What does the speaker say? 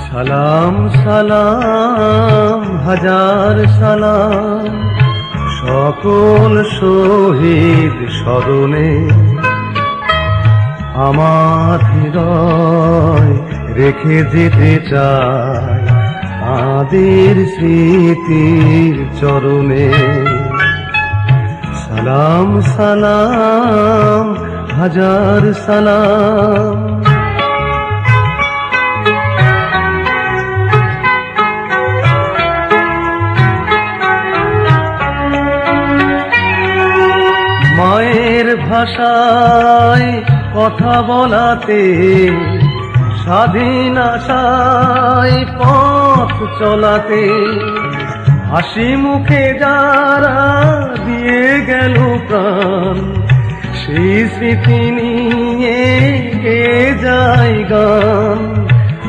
সালাম সালাম হাজার সালাম সকল শহীদ স্মরণে, আমার হৃদয় রেখে যেতে চাই তাদের স্মৃতির চরণে। সালাম সালাম হাজার সালাম। মায়ের ভাষায় কথা বলাতে, স্বাধীন আশায় পথ চলাতে, হাসি মুখে যারা দিয়ে গেল প্রাণ, সেই স্মৃতি নিয়ে গেয়ে যায় গান।